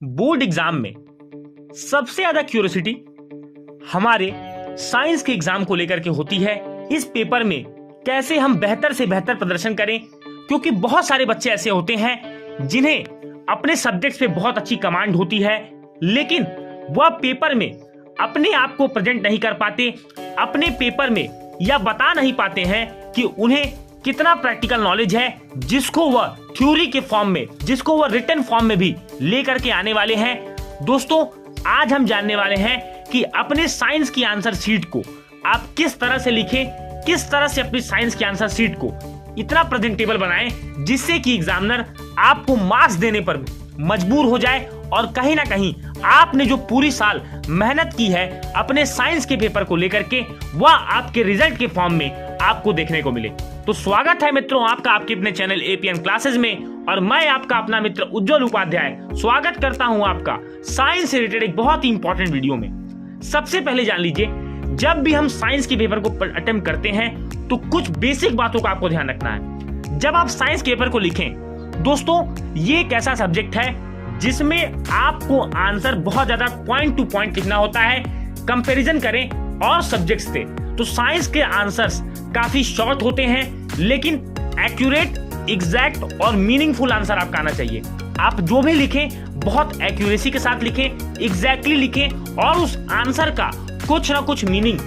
Board exam में सबसे ज्यादा क्यूरियोसिटी हमारे साइंस के एग्जाम को लेकर के होती है। इस पेपर में कैसे हम बेहतर से बेहतर प्रदर्शन करें, क्योंकि बहुत सारे बच्चे ऐसे होते हैं जिन्हें अपने सब्जेक्ट्स पे बहुत अच्छी कमांड होती है, लेकिन वह पेपर में अपने आप को प्रेजेंट नहीं कर पाते, अपने पेपर में या बता नहीं पाते हैं कि उन्हें कितना प्रैक्टिकल नॉलेज है, जिसको वह थ्योरी के फॉर्म में, जिसको वह रिटन फॉर्म में भी लेकर के आने वाले हैं। दोस्तों, आज हम जानने वाले हैं कि अपने साइंस की आंसर शीट को आप किस तरह से लिखें, किस तरह से अपनी साइंस की आंसर शीट को इतना प्रेजेंटेबल बनाएं जिससे कि एग्जामिनर आपको मार्क्स देने पर मजबूर हो जाए और कहीं ना कहीं आपने जो पूरी साल मेहनत की है अपने साइंस के पेपर को लेकर के, वह आपके रिजल्ट के फॉर्म में आपको देखने को मिले। तो स्वागत है मित्रों आपका आपके अपने चैनल एपीएन क्लासेस में, और मैं आपका अपना मित्र उज्जवल उपाध्याय स्वागत करता हूं आपका साइंस से रिलेटेड एक बहुत ही इंपॉर्टेंट वीडियो में। सबसे पहले जान लीजिए, जब भी हम साइंस के पेपर को अटेम्प्ट करते हैं तो कुछ बेसिक बातों का आपको ध्यान रखना है। जब आप साइंस के पेपर को लिखें दोस्तों, ये एक ऐसा सब्जेक्ट है जिसमें आपको आंसर बहुत ज्यादा पॉइंट टू पॉइंट लिखना होता है। कंपैरिजन करें और सब्जेक्ट्स से तो साइंस के आंसर्स काफी शॉर्ट होते हैं, लेकिन एक्यूरेट, एग्जैक्ट और मीनिंगफुल आंसर आपका आना चाहिए। आप जो भी लिखें बहुत एक्यूरेसी के साथ लिखें, एग्जैक्टली लिखें और उस आंसर का कुछ ना कुछ मीनिंग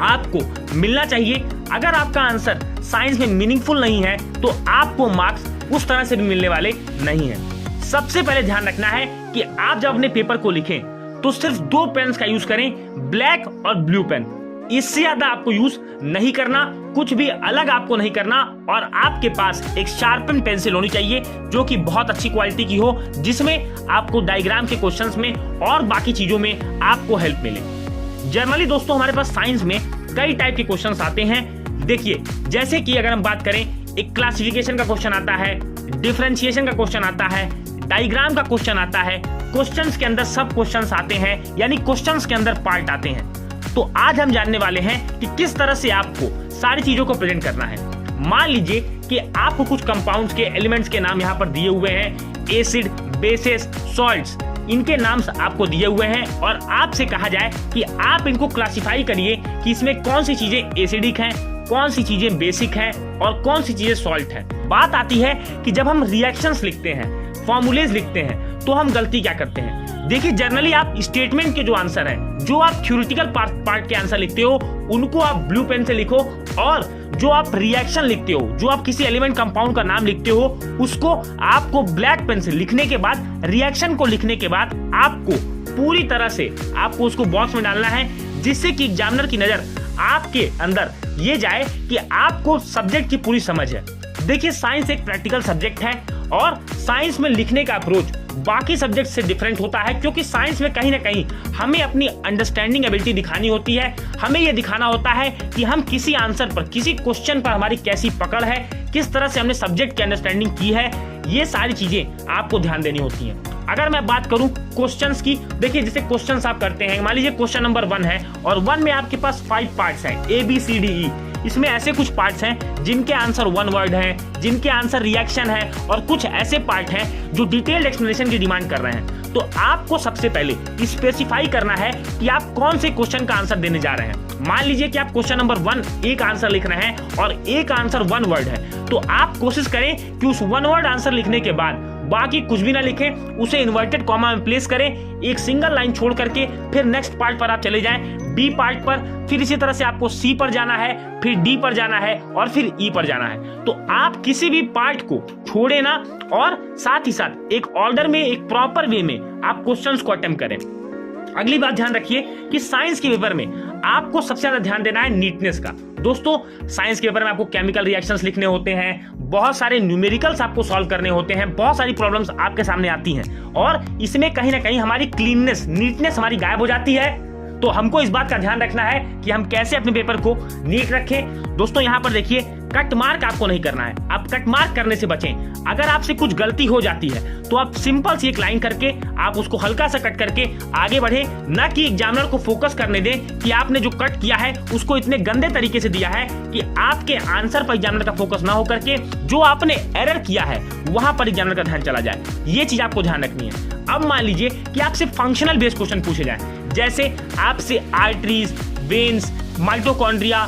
आपको मिलना चाहिए। अगर आपका आंसर साइंस में मीनिंगफुल नहीं है तो आपको मार्क्स उस तरह से भी मिलने वाले नहीं है। सबसे पहले ध्यान रखना है कि आप जब अपने पेपर को लिखें तो सिर्फ दो पेन्स का यूज करें, ब्लैक और ब्लू पेन। इससे ज्यादा आपको यूज नहीं करना, कुछ भी अलग आपको नहीं करना, और आपके पास एक शार्पन पेंसिल होनी चाहिए जो कि बहुत अच्छी क्वालिटी की हो, जिसमें आपको डायग्राम के क्वेश्चंस में और बाकी चीजों में आपको हेल्प मिले। जनरली दोस्तों हमारे पास साइंस में कई टाइप के क्वेश्चंस आते हैं। देखिए, जैसे कि अगर हम बात करें, एक क्लासिफिकेशन का क्वेश्चन आता है, डिफरेंशिएशन का क्वेश्चन आता है, डायग्राम का क्वेश्चन आता है, क्वेश्चंस के अंदर सब क्वेश्चंस आते हैं, यानी क्वेश्चंस के अंदर पार्ट आते हैं। तो आज हम जानने वाले हैं कि किस तरह से आपको सारी चीजों को प्रेजेंट करना है। मान लीजिए कि आपको कुछ कंपाउंड्स के एलिमेंट्स के नाम यहाँ पर दिए हुए हैं, एसिड, बेसेस, सॉल्ट्स, इनके नाम आपको दिए हुए हैं, और आपसे कहा जाए कि आप इनको क्लासिफाई करिए कि इसमें कौन सी चीजें एसिडिक हैं, कौन सी चीजें बेसिक हैं और कौन सी चीजें सॉल्ट हैं। बात आती है कि जब हम रिएक्शंस लिखते हैं, फॉर्मूलेज लिखते हैं, तो हम गलती क्या करते हैं। देखिए, जनरली आप स्टेटमेंट के जो आंसर हैं, जो आप थ्योरेटिकल पार्ट के आंसर लिखते हो, उनको आप ब्लू पेन से लिखो, और जो आप रिएक्शन लिखते हो, जो आप किसी एलिमेंट कंपाउंड का नाम लिखते हो, उसको आपको ब्लैक पेन से लिखने के बाद, रिएक्शन को लिखने के बाद आपको पूरी तरह से आपको उसको बॉक्स में डालना है, जिससे कि एग्जामिनर की नजर आपके अंदर ये जाए कि आपको सब्जेक्ट की पूरी समझ है। देखिए, साइंस एक प्रैक्टिकल सब्जेक्ट है और साइंस में लिखने का अप्रोच बाकी सब्जेक्ट से डिफरेंट होता है, क्योंकि साइंस में कहीं ना कहीं हमें अपनी अंडरस्टैंडिंग एबिलिटी दिखानी होती है। हमें यह दिखाना होता है कि हम किसी आंसर पर, किसी क्वेश्चन पर हमारी कैसी पकड़ है, किस तरह से हमने सब्जेक्ट की अंडरस्टैंडिंग की है। ये सारी चीजें आपको ध्यान देनी होती हैं। अगर मैं बात करूं क्वेश्चंस की, देखिए जैसे क्वेश्चंस आप करते हैं, मान लीजिए क्वेश्चन नंबर 1 है और 1 में आपके पास 5 पार्ट्स हैं, ABCDE। इसमें ऐसे कुछ पार्ट्स हैं जिनके आंसर 1 वर्ड हैं, जिनके आंसर रिएक्शन है, और कुछ ऐसे पार्ट हैं जो डिटेल्ड एक्सप्लेनेशन की डिमांड कर रहे हैं। तो आपको सबसे पहले स्पेसिफाई करना है कि आप कौन से क्वेश्चन का आंसर देने जा रहे हैं। मान लीजिए कि आप क्वेश्चन नंबर 1 एक आंसर लिख रहे हैं और एक आंसर 1 वर्ड है, तो आप कोशिश करें कि उस 1 वर्ड आंसर लिखने के बाद बाकी कुछ भी ना लिखें, उसे इन्वर्टेड कॉमा में प्लेस करें, एक सिंगल लाइन छोड़ करके फिर नेक्स्ट पार्ट पर आप चले जाएं, बी पार्ट पर, फिर इसी तरह से आपको सी पर जाना है, फिर डी पर जाना है और फिर ई पर जाना है। तो आप किसी भी पार्ट को छोड़े ना, और साथ ही साथ एक ऑर्डर में, एक प्रॉपर वे में आप क्वेश्चंस को अटेम्प्ट करें। अगली बात ध्यान रखिए कि साइंस के पेपर में आपको सबसे ज्यादा ध्यान देना है नीटनेस का। दोस्तों, साइंस के पेपर में आपको केमिकल रिएक्शंस लिखने होते हैं, बहुत सारे न्यूमेरिकल्स आपको सॉल्व करने होते हैं, बहुत सारी प्रॉब्लम्स आपके सामने आती हैं, और इसमें कहीं ना कहीं हमारी क्लीननेस, नीटनेस हमारी गायब हो जाती है। तो हमको इस बात का ध्यान रखना है कि हम कैसे अपने पेपर को नीट रखें। दोस्तों, यहाँ पर देखिए कट मार्क आपको नहीं करना है, आप कट मार्क करने से बचें। अगर आपसे कुछ गलती हो जाती है तो आप सिंपल सी एक लाइन करके आप उसको हल्का सा कट करके आगे बढ़े, ना कि एग्जामिनर को फोकस करने दें कि आपने जो कट किया है उसको इतने गंदे तरीके से दिया है कि आपके आंसर पर एग्जामिनर का फोकस ना हो करके जो आपने एरर किया है वहां पर एग्जामिनर का ध्यान चला जाए। ये चीज आपको ध्यान रखनी है। अब मान लीजिए कि आपसे फंक्शनल बेस्ड क्वेश्चन पूछे जाए, जैसे आपसे arteries, veins, mitochondria,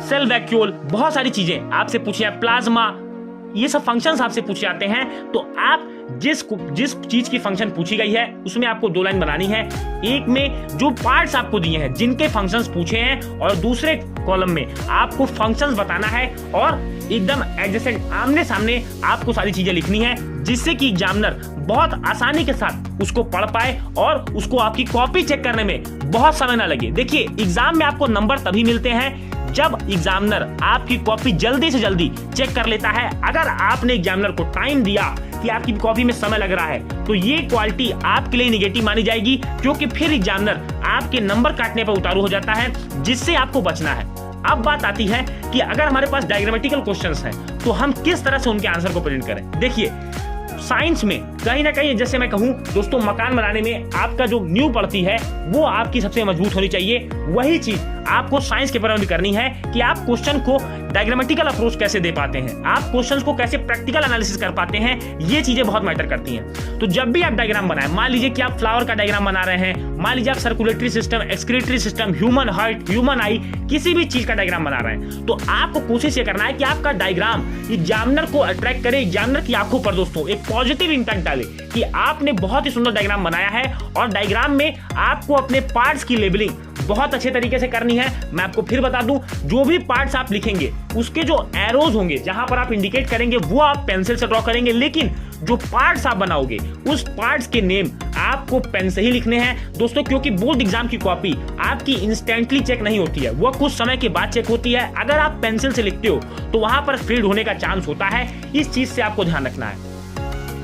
cell vacuole, बहुत सारी चीजें आपसे पूछे जाए, प्लाज्मा, ये सब फंक्शंस आपसे पूछे जाते हैं, तो आप जिस चीज की फंक्शन पूछी गई है उसमें आपको 2 लाइन बनानी है। एक में जो पार्ट्स आपको दिए हैं जिनके फंक्शंस पूछे हैं, और दूसरे कॉलम में आपको फंक्शंस बताना है और एकदम एडजेसेंट आमने सामने आपको सारी चीजें लिखनी है, जिससे कि एग्जामिनर बहुत आसानी के साथ उसको पढ़ पाए और उसको आपकी कॉपी चेक करने में बहुत समय ना लगे। देखिए, एग्जाम में आपको नंबर तभी मिलते हैं जब एग्जामिनर आपकी कॉपी जल्दी से जल्दी चेक कर लेता है। अगर आपने एग्जामिनर को टाइम दिया कि आपकी कॉपी में समय लग रहा है तो ये क्वालिटी आपके लिए नेगेटिव मानी जाएगी, क्योंकि फिर एग्जामिनर आपके नंबर काटने पर उतारू हो जाता है, जिससे आपको बचना है। अब बात आती है कि अगर हमारे पास डायग्रामेटिकल क्वेश्चंस हैं तो हम किस तरह से उनके आंसर को प्रेजेंट करें। देखिए, साइंस में कहीं ना कहीं, जैसे मैं कहूं दोस्तों, मकान बनाने में आपका जो नींव पड़ती है वो आपकी सबसे मजबूत होनी चाहिए। वही चीज आपको साइंस के पेपर में भी करनी है कि आप क्वेश्चन को डायग्रामेटिकल अप्रोच कैसे दे पाते हैं, आप क्वेश्चंस को कैसे प्रैक्टिकल एनालिसिस कर पाते हैं। ये चीजें बहुत मैटर करती हैं। तो जब भी आप डायग्राम बनाएं, मान लीजिए कि आप फ्लावर का डायग्राम बना रहे हैं, मान लीजिए आप circulatory system, excretory system, human heart, human आई, किसी भी चीज का डायग्राम बना रहे हैं, तो आपको कोशिश ये करना है कि आपका डायग्राम एग्जामिनर को अट्रैक्ट करे, एग्जामिनर की आंखों पर दोस्तों एक पॉजिटिव इंपैक्ट डाले कि आपने बहुत ही सुंदर डायग्राम बनाया है। और डायग्राम में आपको अपने पार्ट्स की लेबलिंग बहुत अच्छे तरीके से करनी है। मैं आपको फिर बता दूं, जो भी पार्ट्स आप लिखेंगे उसके जो एरोज होंगे जहां पर आप इंडिकेट करेंगे वो आप पेंसिल से ड्रॉ करेंगे, लेकिन जो पार्ट्स आप बनाओगे उस पार्ट्स के नेम आपको पेन से ही लिखने हैं दोस्तों, क्योंकि बोर्ड एग्जाम की कॉपी आपकी इंस्टेंटली चेक नहीं होती है, वो कुछ समय के बाद चेक होती है। अगर आप पेंसिल से लिखते हो तो वहां पर फेड होने का चांस होता है। इस चीज से आपको ध्यान रखना है।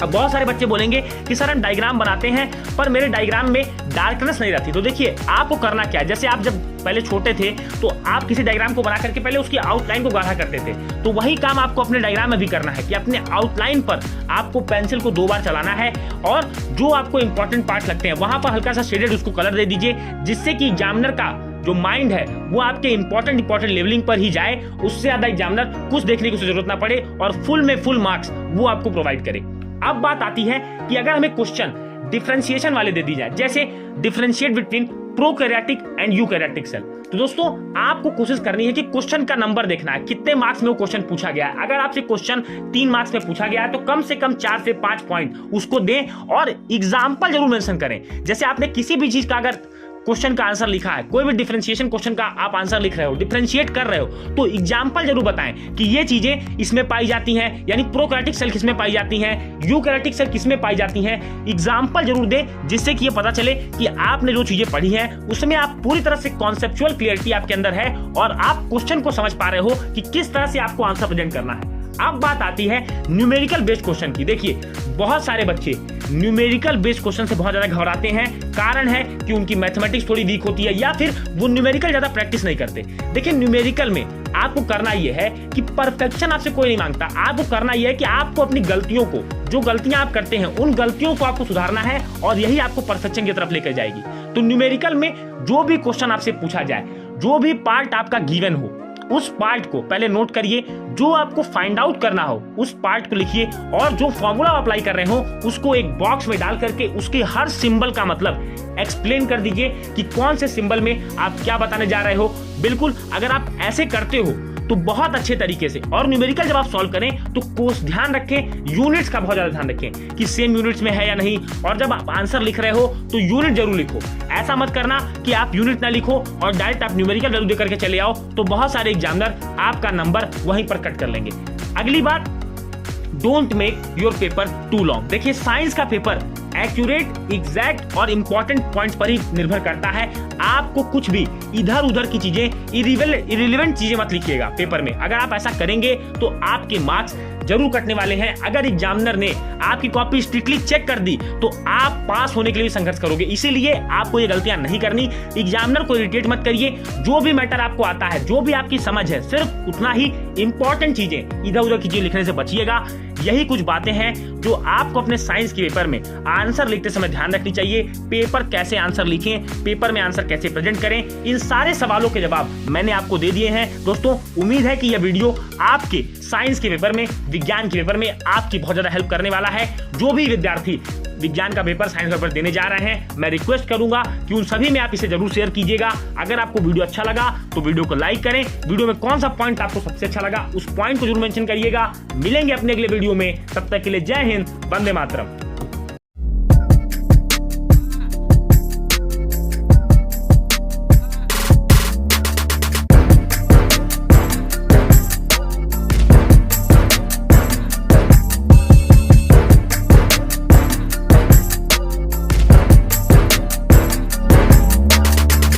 अब बहुत सारे बच्चे बोलेंगे कि सर हम डायग्राम बनाते हैं पर मेरे डायग्राम में डार्कनेस नहीं रहती। तो देखिए, आपको करना क्या है, जैसे आप जब पहले छोटे थे तो आप किसी डायग्राम को बना करके पहले उसकी आउटलाइन को गाढ़ा करते थे, तो वही काम आपको अपने डायग्राम में भी करना है कि अपने आउटलाइन पर आपको पेंसिल को 2 बार चलाना है और जो आपको इंपॉर्टेंट पार्ट लगते हैं वहां पर हल्का सा शेडेड उसको कलर दे दीजिए, जिससे कि एग्जामिनर का जो माइंड है वो आपके इंपॉर्टेंट लेवलिंग पर ही जाए, उससे ज्यादा एग्जामिनर कुछ देखने की जरूरत ना पड़े और फुल में फुल मार्क्स वो आपको प्रोवाइड करे। अब बात आती है कि अगर हमें क्वेश्चन डिफरेंशिएशन वाले दे दी जाए, जैसे differentiate between prokaryotic and eukaryotic cell, तो दोस्तों आपको कोशिश करनी है कि क्वेश्चन का नंबर देखना है, कितने मार्क्स में वो क्वेश्चन पूछा गया है। अगर आपसे क्वेश्चन 3 मार्क्स में पूछा गया है तो कम से कम 4 से 5 पॉइंट उसको दें और एग्जाम्पल जरूर मेंशन करें। जैसे आपने किसी भी चीज का अगर क्वेश्चन का आंसर लिखा है, कोई भी डिफरेंशिएशन क्वेश्चन का आप आंसर लिख रहे हो, डिफरेंशिएट कर रहे हो, तो एग्जांपल जरूर बताएं कि ये चीजें इसमें पाई जाती हैं, यानी प्रोकैरियोटिक सेल किसमें पाई जाती हैं, यूकैरियोटिक सेल किसमें पाई जाती हैं। एग्जांपल जरूर दें जिससे कि ये पता चले कि आपने जो चीजें पढ़ी हैं उसमें आप पूरी तरह से कॉन्सेप्चुअल क्लियरिटी आपके अंदर है और आप क्वेश्चन को समझ पा रहे हो कि किस तरह से आपको आंसर प्रेजेंट करना है। अब बात आती है न्यूमेरिकल बेस्ड क्वेश्चन की। देखिए, बहुत सारे बच्चे न्यूमेरिकल बेस्ड क्वेश्चन से बहुत ज्यादा घबराते हैं। कारण है कि उनकी मैथमेटिक्स थोड़ी वीक होती है या फिर वो न्यूमेरिकल ज्यादा प्रैक्टिस नहीं करते। देखिए, न्यूमेरिकल में आपको करना यह है कि परफेक्शन आपसे कोई नहीं मांगता, आपको करना यह है कि आपको अपनी गलतियों को, जो गलतियां आप करते हैं उन गलतियों को आपको सुधारना है और यही आपको परफेक्शन की तरफ लेकर जाएगी। तो न्यूमेरिकल में जो भी क्वेश्चन आपसे पूछा जाए, जो भी पार्ट आपका गिवन हो, उस पार्ट को पहले नोट करिए, जो आपको फाइंड आउट करना हो उस पार्ट को लिखिए और जो फॉर्मूला अप्लाई कर रहे हो उसको एक बॉक्स में डाल करके उसके हर सिंबल का मतलब एक्सप्लेन कर दीजिए कि कौन से सिंबल में आप क्या बताने जा रहे हो। बिल्कुल, अगर आप ऐसे करते हो तो बहुत अच्छे तरीके से, और न्यूमेरिकल जब आप सॉल्व करें तो कोर्स ध्यान रखें, यूनिट्स का बहुत ज्यादा ध्यान रखें कि सेम यूनिट्स में है या नहीं, और जब आप आंसर लिख रहे हो तो यूनिट जरूर लिखो। ऐसा मत करना कि आप यूनिट ना लिखो और डायरेक्ट आप न्यूमेरिकल वैल्यू देकर के चले आओ, तो बहुत सारे एग्जामिनर आपका नंबर वहीं पर कट कर लेंगे। अगली बात, don't make your paper two long. देखिए, साइंस का पेपर एक्यूरेट, एग्जैक्ट और इंपॉर्टेंट पॉइंट्स पर ही निर्भर करता है। आपको कुछ भी इधर उधर की चीजें, इरिलेवेंट चीजें मत लिखिएगा पेपर में। अगर आप ऐसा करेंगे तो आपके मार्क्स जरूर कटने वाले हैं। अगर एग्जामिनर ने आपकी कॉपी स्ट्रिक्टली चेक कर दी तो आप पास होने के लिए संघर्ष करोगे। इसीलिए आपको ये गलतियां नहीं करनी। एग्जामिनर को इरिटेट मत करिए। जो भी मैटर आपको आता है, जो भी आपकी समझ है, सिर्फ उतना ही इंपॉर्टेंट चीजें इधर उधर की चीजें लिखने से बचिएगा। यही कुछ बातें हैं जो आपको अपने साइंस के पेपर में आंसर लिखते समय ध्यान रखनी चाहिए। पेपर कैसे आंसर लिखें, पेपर में आंसर कैसे प्रेजेंट करें, इन सारे सवालों के जवाब मैंने आपको दे दिए हैं। दोस्तों, उम्मीद है कि यह वीडियो आपके साइंस के पेपर में, विज्ञान के पेपर में आपकी बहुत ज्यादा हेल्प करने वाला है। जो भी विद्यार्थी विज्ञान का पेपर, साइंस पेपर देने जा रहे हैं, मैं रिक्वेस्ट करूंगा कि उन सभी में आप इसे जरूर शेयर कीजिएगा। अगर आपको वीडियो अच्छा लगा तो वीडियो को लाइक करें। वीडियो में कौन सा पॉइंट आपको सबसे अच्छा लगा, उस पॉइंट को जरूर मेंशन करिएगा। मिलेंगे अपने अगले वीडियो में, तब तक के लिए जय हिंद, वंदे मातरम।